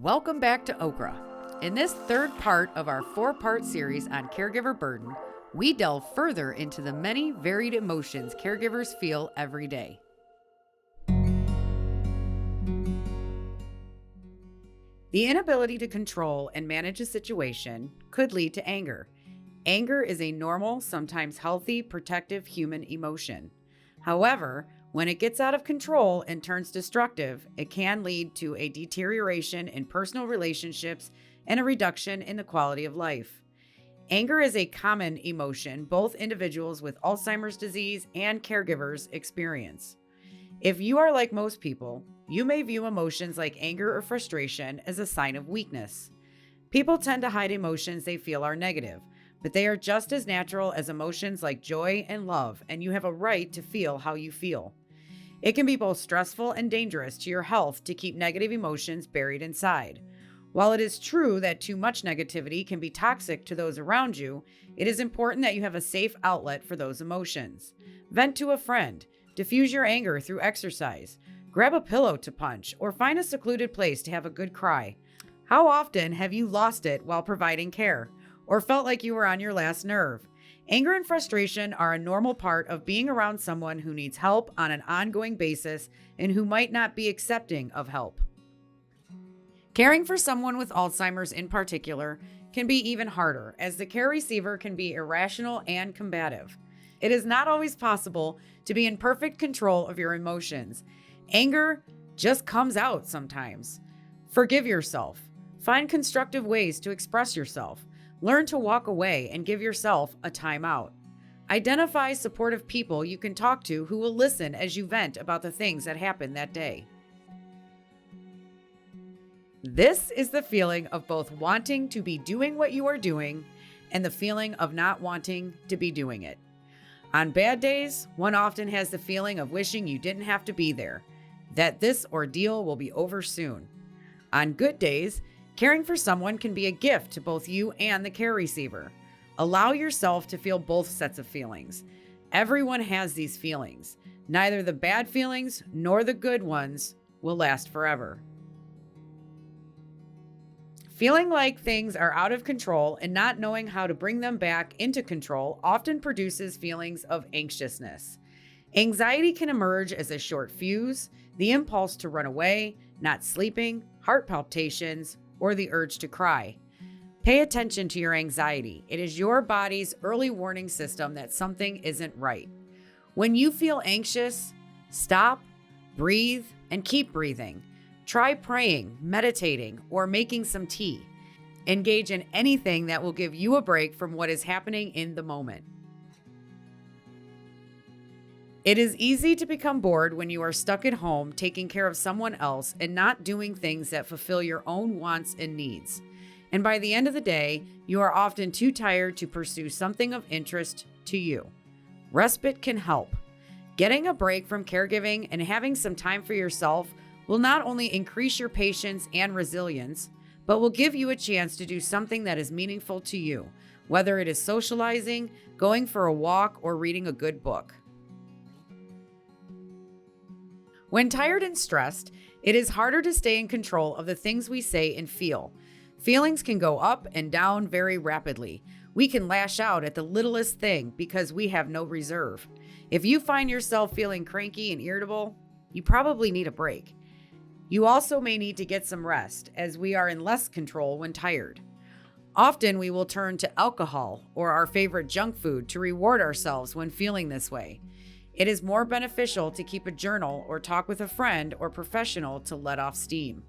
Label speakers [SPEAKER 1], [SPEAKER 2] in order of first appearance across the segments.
[SPEAKER 1] Welcome back to Okra. In this third part of our four-part series on Caregiver Burden, we delve further into the many varied emotions caregivers feel every day. The inability to control and manage a situation could lead to anger. Anger is a normal, sometimes healthy, protective human emotion. However, when it gets out of control and turns destructive, it can lead to a deterioration in personal relationships and a reduction in the quality of life. Anger is a common emotion both individuals with Alzheimer's disease and caregivers experience. If you are like most people, you may view emotions like anger or frustration as a sign of weakness. People tend to hide emotions they feel are negative, but they are just as natural as emotions like joy and love, and you have a right to feel how you feel. It can be both stressful and dangerous to your health to keep negative emotions buried inside. While it is true that too much negativity can be toxic to those around you, it is important that you have a safe outlet for those emotions. Vent to a friend, diffuse your anger through exercise, grab a pillow to punch, or find a secluded place to have a good cry. How often have you lost it while providing care, or felt like you were on your last nerve? Anger and frustration are a normal part of being around someone who needs help on an ongoing basis and who might not be accepting of help. Caring for someone with Alzheimer's in particular can be even harder, as the care receiver can be irrational and combative. It is not always possible to be in perfect control of your emotions. Anger just comes out sometimes. Forgive yourself. Find constructive ways to express yourself. Learn to walk away and give yourself a timeout. Identify supportive people you can talk to who will listen as you vent about the things that happened that day. This is the feeling of both wanting to be doing what you are doing and the feeling of not wanting to be doing it. On bad days, one often has the feeling of wishing you didn't have to be there, that this ordeal will be over soon. On good days, caring for someone can be a gift to both you and the care receiver. Allow yourself to feel both sets of feelings. Everyone has these feelings. Neither the bad feelings nor the good ones will last forever. Feeling like things are out of control and not knowing how to bring them back into control often produces feelings of anxiousness. Anxiety can emerge as a short fuse, the impulse to run away, not sleeping, heart palpitations, or the urge to cry. Pay attention to your anxiety. It is your body's early warning system that something isn't right. When you feel anxious, stop, breathe, and keep breathing. Try praying, meditating, or making some tea. Engage in anything that will give you a break from what is happening in the moment. It is easy to become bored when you are stuck at home taking care of someone else and not doing things that fulfill your own wants and needs. And by the end of the day, you are often too tired to pursue something of interest to you. Respite can help. Getting a break from caregiving and having some time for yourself will not only increase your patience and resilience, but will give you a chance to do something that is meaningful to you, whether it is socializing, going for a walk, or reading a good book. When tired and stressed, it is harder to stay in control of the things we say and feel. Feelings can go up and down very rapidly. We can lash out at the littlest thing because we have no reserve. If you find yourself feeling cranky and irritable, you probably need a break. You also may need to get some rest, as we are in less control when tired. Often we will turn to alcohol or our favorite junk food to reward ourselves when feeling this way. It is more beneficial to keep a journal or talk with a friend or professional to let off steam.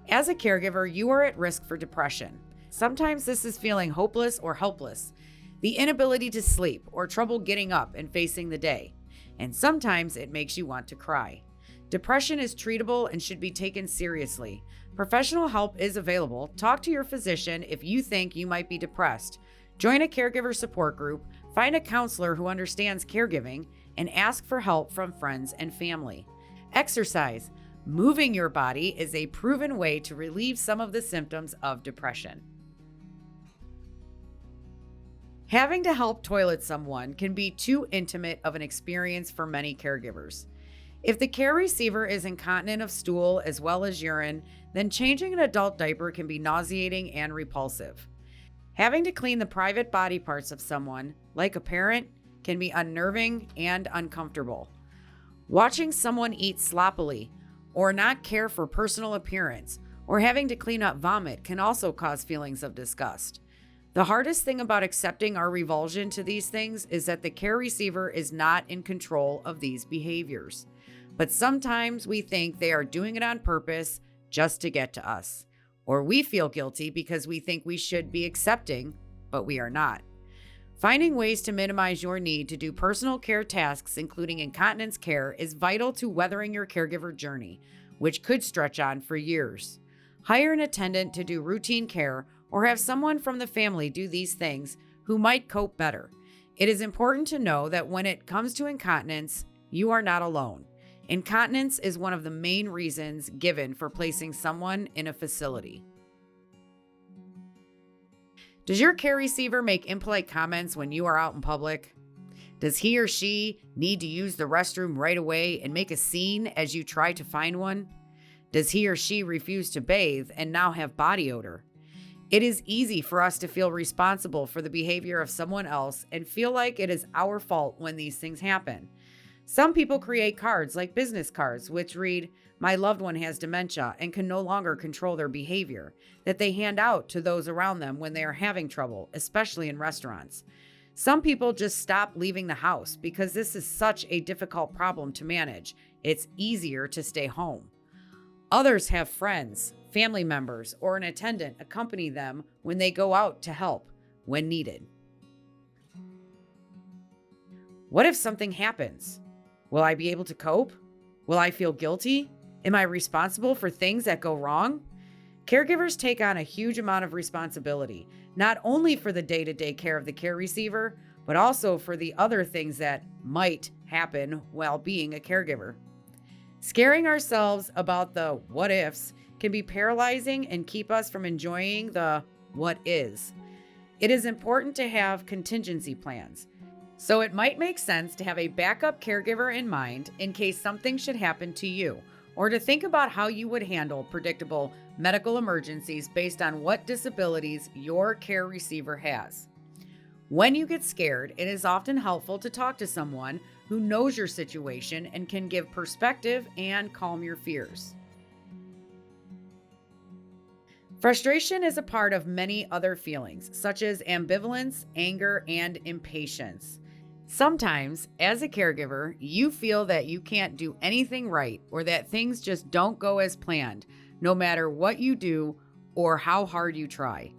[SPEAKER 1] As a caregiver, you are at risk for depression. Sometimes this is feeling hopeless or helpless, the inability to sleep, or trouble getting up and facing the day. And sometimes it makes you want to cry. Depression is treatable and should be taken seriously. Professional help is available. Talk to your physician if you think you might be depressed. Join a caregiver support group, find a counselor who understands caregiving, and ask for help from friends and family. Exercise. Moving your body is a proven way to relieve some of the symptoms of depression. Having to help toilet someone can be too intimate of an experience for many caregivers. If the care receiver is incontinent of stool as well as urine, then changing an adult diaper can be nauseating and repulsive. Having to clean the private body parts of someone, like a parent, can be unnerving and uncomfortable. Watching someone eat sloppily, or not care for personal appearance, or having to clean up vomit can also cause feelings of disgust. The hardest thing about accepting our revulsion to these things is that the care receiver is not in control of these behaviors. But sometimes we think they are doing it on purpose just to get to us. Or we feel guilty because we think we should be accepting, but we are not. Finding ways to minimize your need to do personal care tasks, including incontinence care, is vital to weathering your caregiver journey, which could stretch on for years. Hire an attendant to do routine care or have someone from the family do these things who might cope better. It is important to know that when it comes to incontinence, you are not alone. Incontinence is one of the main reasons given for placing someone in a facility. Does your care receiver make impolite comments when you are out in public? Does he or she need to use the restroom right away and make a scene as you try to find one? Does he or she refuse to bathe and now have body odor? It is easy for us to feel responsible for the behavior of someone else and feel like it is our fault when these things happen. Some people create cards like business cards, which read, "My loved one has dementia and can no longer control their behavior," that they hand out to those around them when they are having trouble, especially in restaurants. Some people just stop leaving the house because this is such a difficult problem to manage. It's easier to stay home. Others have friends, family members, or an attendant accompany them when they go out to help when needed. What if something happens? Will I be able to cope? Will I feel guilty? Am I responsible for things that go wrong? Caregivers take on a huge amount of responsibility, not only for the day-to-day care of the care receiver, but also for the other things that might happen while being a caregiver. Scaring ourselves about the what ifs can be paralyzing and keep us from enjoying the what is. It is important to have contingency plans. So it might make sense to have a backup caregiver in mind in case something should happen to you, or to think about how you would handle predictable medical emergencies based on what disabilities your care receiver has. When you get scared, it is often helpful to talk to someone who knows your situation and can give perspective and calm your fears. Frustration is a part of many other feelings, such as ambivalence, anger, and impatience. Sometimes, as a caregiver, you feel that you can't do anything right or that things just don't go as planned, no matter what you do or how hard you try.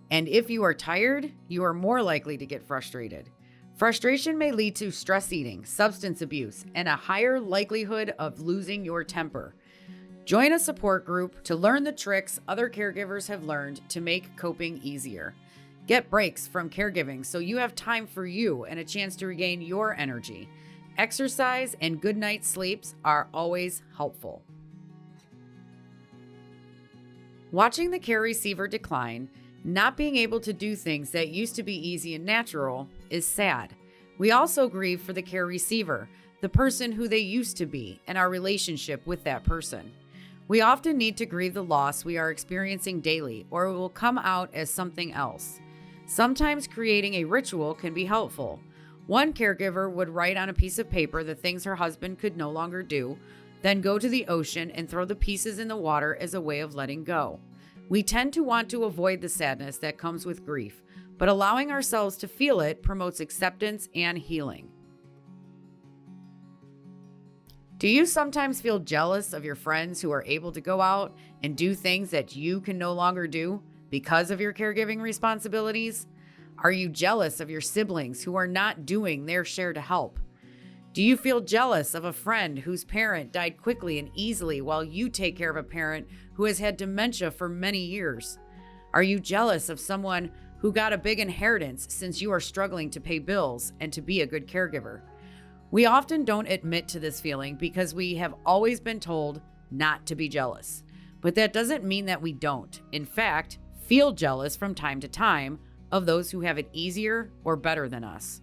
[SPEAKER 1] And if you are tired, you are more likely to get frustrated. Frustration may lead to stress eating, substance abuse, and a higher likelihood of losing your temper. Join a support group to learn the tricks other caregivers have learned to make coping easier. Get breaks from caregiving so you have time for you and a chance to regain your energy. Exercise and good night's sleeps are always helpful. Watching the care receiver decline, not being able to do things that used to be easy and natural, is sad. We also grieve for the care receiver, the person who they used to be, and our relationship with that person. We often need to grieve the loss we are experiencing daily, or it will come out as something else. Sometimes creating a ritual can be helpful. One caregiver would write on a piece of paper the things her husband could no longer do, then go to the ocean and throw the pieces in the water as a way of letting go. We tend to want to avoid the sadness that comes with grief, but allowing ourselves to feel it promotes acceptance and healing. Do you sometimes feel jealous of your friends who are able to go out and do things that you can no longer do because of your caregiving responsibilities? Are you jealous of your siblings who are not doing their share to help? Do you feel jealous of a friend whose parent died quickly and easily while you take care of a parent who has had dementia for many years? Are you jealous of someone who got a big inheritance since you are struggling to pay bills and to be a good caregiver? We often don't admit to this feeling because we have always been told not to be jealous. But that doesn't mean that we don't, in fact, feel jealous from time to time of those who have it easier or better than us.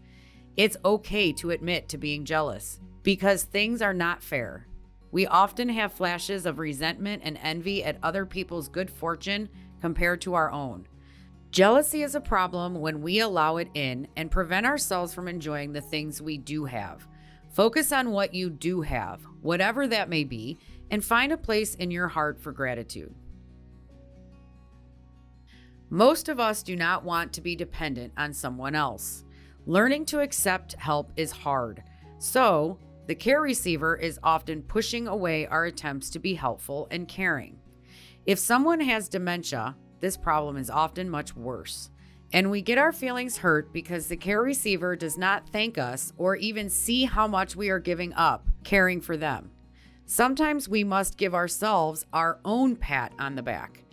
[SPEAKER 1] It's okay to admit to being jealous because things are not fair. We often have flashes of resentment and envy at other people's good fortune compared to our own. Jealousy is a problem when we allow it in and prevent ourselves from enjoying the things we do have. Focus on what you do have, whatever that may be, and find a place in your heart for gratitude. Most of us do not want to be dependent on someone else. Learning to accept help is hard, so the care receiver is often pushing away our attempts to be helpful and caring. If someone has dementia, this problem is often much worse, and we get our feelings hurt because the care receiver does not thank us or even see how much we are giving up caring for them. Sometimes we must give ourselves our own pat on the back.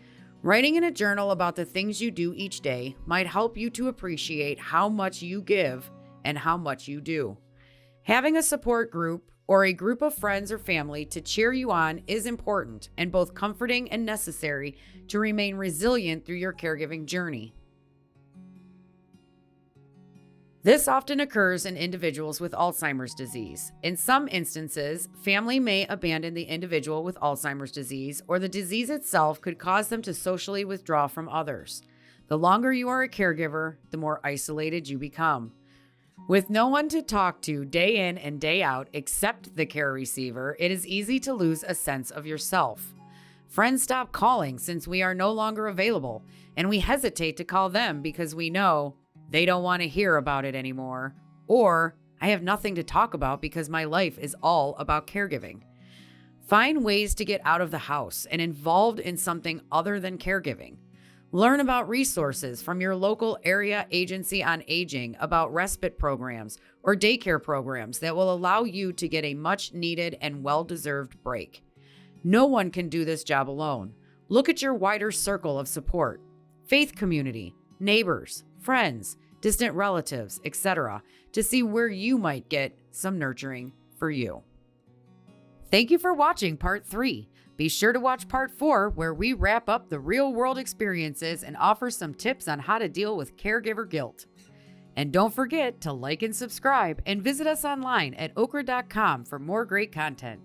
[SPEAKER 1] Writing in a journal about the things you do each day might help you to appreciate how much you give and how much you do. Having a support group or a group of friends or family to cheer you on is important and both comforting and necessary to remain resilient through your caregiving journey. This often occurs in individuals with Alzheimer's disease. In some instances, family may abandon the individual with Alzheimer's disease, or the disease itself could cause them to socially withdraw from others. The longer you are a caregiver, the more isolated you become. With no one to talk to day in and day out except the care receiver, it is easy to lose a sense of yourself. Friends stop calling since we are no longer available, and we hesitate to call them because we know they don't want to hear about it anymore, or I have nothing to talk about because my life is all about caregiving. Find ways to get out of the house and involved in something other than caregiving. Learn about resources from your local area agency on aging about respite programs or daycare programs that will allow you to get a much needed and well-deserved break. No one can do this job alone. Look at your wider circle of support, faith community, neighbors, friends, distant relatives, etc., to see where you might get some nurturing for you. Thank you for watching Part 3. Be sure to watch Part 4, where we wrap up the real-world experiences and offer some tips on how to deal with caregiver guilt. And don't forget to like and subscribe, and visit us online at okra.com for more great content.